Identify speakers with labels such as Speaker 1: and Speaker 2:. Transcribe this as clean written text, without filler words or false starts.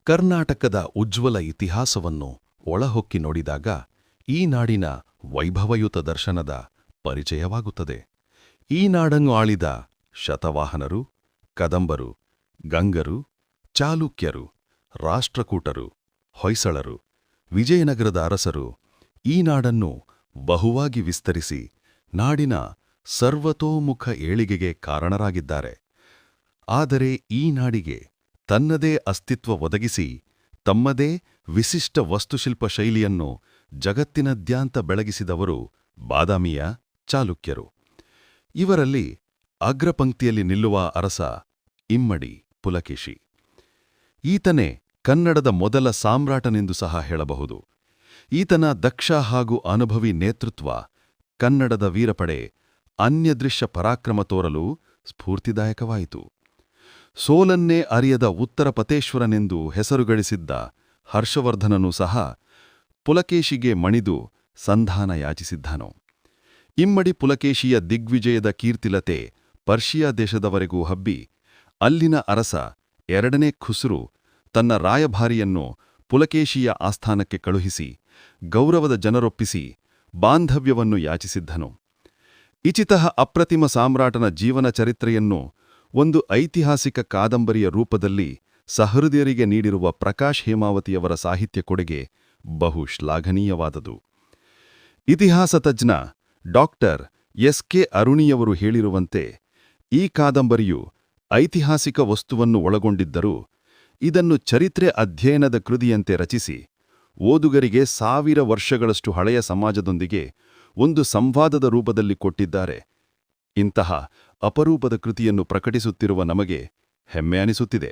Speaker 1: ಕರ್ನಾಟಕದ ಉಜ್ವಲ ಇತಿಹಾಸವನ್ನು ಒಳಹೊಕ್ಕಿ ನೋಡಿದಾಗ ಈ ನಾಡಿನ ವೈಭವಯುತ ದರ್ಶನದ ಪರಿಚಯವಾಗುತ್ತದೆ. ಈ ನಾಡನ್ನು ಆಳಿದ ಶತವಾಹನರು, ಕದಂಬರು, ಗಂಗರು, ಚಾಲುಕ್ಯರು, ರಾಷ್ಟ್ರಕೂಟರು, ಹೊಯ್ಸಳರು, ವಿಜಯನಗರದ ಅರಸರು ಈ ನಾಡನ್ನು ಬಹುವಾಗಿ ವಿಸ್ತರಿಸಿ ನಾಡಿನ ಸರ್ವತೋಮುಖ ಏಳಿಗೆಗೆ ಕಾರಣರಾಗಿದ್ದಾರೆ. ಆದರೆ ಈ ನಾಡಿಗೆ ತನ್ನದೇ ಅಸ್ತಿತ್ವ ಒದಗಿಸಿ ತಮ್ಮದೇ ವಿಶಿಷ್ಟ ವಸ್ತುಶಿಲ್ಪ ಶೈಲಿಯನ್ನು ಜಗತ್ತಿನಾದ್ಯಂತ ಬೆಳಗಿಸಿದವರು ಬಾದಾಮಿಯ ಚಾಲುಕ್ಯರು. ಇವರಲ್ಲಿ ಅಗ್ರಪಂಕ್ತಿಯಲ್ಲಿ ನಿಲ್ಲುವ ಅರಸ ಇಮ್ಮಡಿ ಪುಲಕೇಶಿ. ಈತನೇ ಕನ್ನಡದ ಮೊದಲ ಸಾಮ್ರಾಟನೆಂದು ಸಹ ಹೇಳಬಹುದು. ಈತನ ದಕ್ಷ ಹಾಗೂ ಅನುಭವಿ ನೇತೃತ್ವ ಕನ್ನಡದ ವೀರಪಡೆ ಅನ್ಯದೃಶ್ಯ ಪರಾಕ್ರಮ ತೋರಲು ಸ್ಫೂರ್ತಿದಾಯಕವಾಯಿತು. ಸೋಲನ್ನೇ ಅರಿಯದ ಉತ್ತರಪತೇಶ್ವರನೆಂದು ಹೆಸರುಗಳಿಸಿದ್ದ ಹರ್ಷವರ್ಧನನೂ ಸಹ ಪುಲಕೇಶಿಗೆ ಮಣಿದು ಸಂಧಾನ ಯಾಚಿಸಿದ್ದನು. ಇಮ್ಮಡಿ ಪುಲಕೇಶಿಯ ದಿಗ್ವಿಜಯದ ಕೀರ್ತಿಲತೆ ಪರ್ಷಿಯಾ ದೇಶದವರೆಗೂ ಹಬ್ಬಿ ಅಲ್ಲಿನ ಅರಸ ಎರಡನೇ ಖುಸ್ರು ತನ್ನ ರಾಯಭಾರಿಯನ್ನು ಪುಲಕೇಶಿಯ ಆಸ್ಥಾನಕ್ಕೆ ಕಳುಹಿಸಿ ಗೌರವದ ಜನರೊಪ್ಪಿಸಿ ಬಾಂಧವ್ಯವನ್ನು ಯಾಚಿಸಿದ್ದನು. ಇಚಿತಃ ಅಪ್ರತಿಮ ಸಾಮ್ರಾಟನ ಜೀವನ ಚರಿತ್ರೆಯನ್ನು ಒಂದು ಐತಿಹಾಸಿಕ ಕಾದಂಬರಿಯ ರೂಪದಲ್ಲಿ ಸಹೃದಯರಿಗೆ ನೀಡಿರುವ ಪ್ರಕಾಶ್ ಹೇಮಾವತಿಯವರ ಸಾಹಿತ್ಯ ಕೊಡುಗೆ ಬಹು ಶ್ಲಾಘನೀಯವಾದುದು. ಇತಿಹಾಸ ತಜ್ಞ ಡಾಕ್ಟರ್ ಎಸ್.ಕೆ. ಅರುಣಿಯವರು ಹೇಳಿರುವಂತೆ ಈ ಕಾದಂಬರಿಯು ಐತಿಹಾಸಿಕ ವಸ್ತುವನ್ನು ಒಳಗೊಂಡಿದ್ದರೂ ಇದನ್ನು ಚರಿತ್ರೆ ಅಧ್ಯಯನದ ಕೃತಿಯಂತೆ ರಚಿಸಿ ಓದುಗರಿಗೆ 1000 ವರ್ಷಗಳಷ್ಟು ಹಳೆಯ ಸಮಾಜದೊಂದಿಗೆ ಒಂದು ಸಂವಾದದ ರೂಪದಲ್ಲಿ ಕೊಟ್ಟಿದ್ದಾರೆ. ಇಂತಹ ಅಪರೂಪದ ಕೃತಿಯನ್ನು ಪ್ರಕಟಿಸುತ್ತಿರುವ ನಮಗೆ ಹೆಮ್ಮೆ ಅನಿಸುತ್ತಿದೆ.